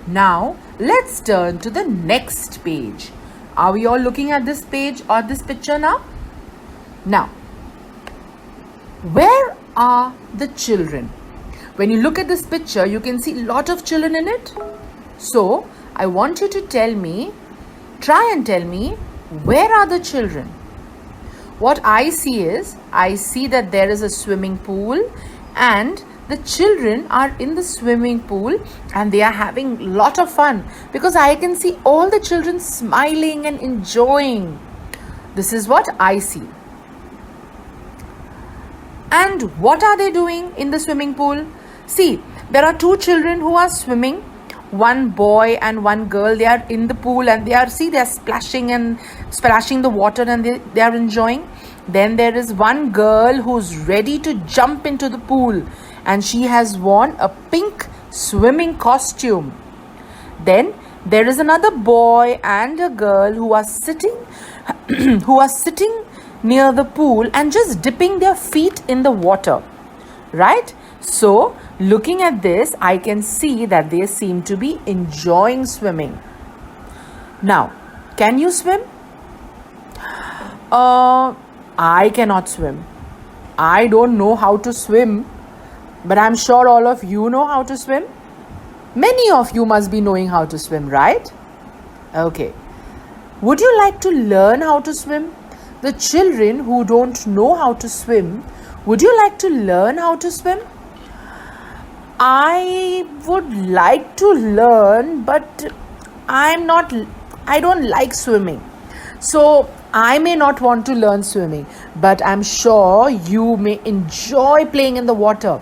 Now, let's turn to the next page. Are we all looking at this page or this picture now? Now, where are the children? When you look at this picture, you can see a lot of children in it. So, I want you to try and tell me, where are the children? What I see that there is a swimming pool and the children are in the swimming pool and they are having a lot of fun because I can see all the children smiling and enjoying. This is what I see. And what are they doing in the swimming pool? See, there are two children who are swimming. One boy and one girl. They are in the pool and they are splashing the water and they are enjoying. Then there is one girl who's ready to jump into the pool and she has worn a pink swimming costume. Then there is another boy and a girl who are sitting near the pool and just dipping their feet in the water. Right? So, looking at this, I can see that they seem to be enjoying swimming. Now, can you swim? I cannot swim. I don't know how to swim, but I'm sure all of you know how to swim. Many of you must be knowing how to swim, right? Okay. Would you like to learn how to swim? The children who don't know how to swim, would you like to learn how to swim? I would like to learn, but I don't like swimming. So I may not want to learn swimming, but I'm sure you may enjoy playing in the water.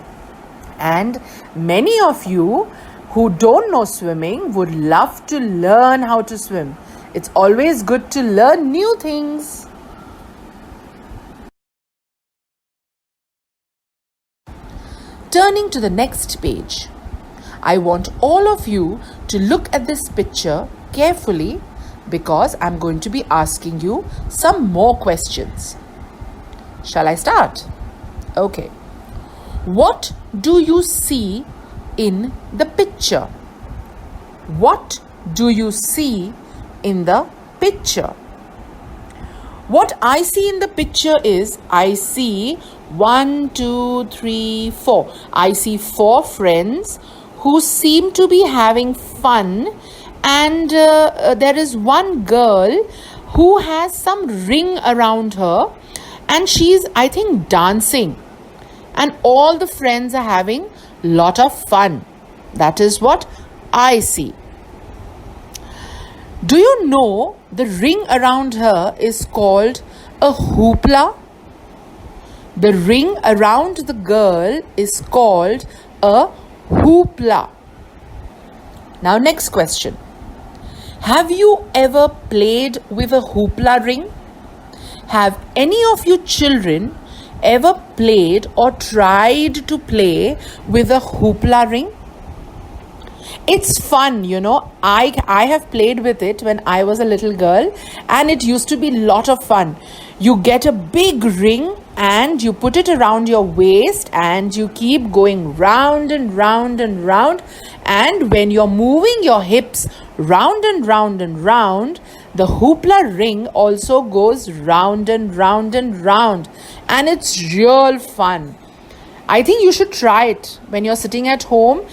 And many of you who don't know swimming would love to learn how to swim. It's always good to learn new things. Turning to the next page, I want all of you to look at this picture carefully because I'm going to be asking you some more questions. Shall I start? Okay. What do you see in the picture? What do you see in the picture? What I see in the picture is, I see 1, 2, 3, 4. I see 4 friends who seem to be having fun, and there is one girl who has some ring around her and she's, I think, dancing, and all the friends are having a lot of fun. That is what I see. Do you know the ring around her is called a hoopla? The ring around the girl is called a hoopla. Now, next question. Have you ever played with a hoopla ring? Have any of you children ever played or tried to play with a hoopla ring? It's fun, you know. I have played with it when I was a little girl and it used to be a lot of fun. You get a big ring and you put it around your waist and you keep going round and round and round, and when you're moving your hips round and round and round, the hoopla ring also goes round and round and round, and it's real fun. I think you should try it when you're sitting at home.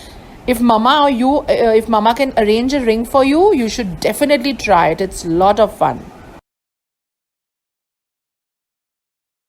If mama can arrange a ring for you, you should definitely try it. It's a lot of fun.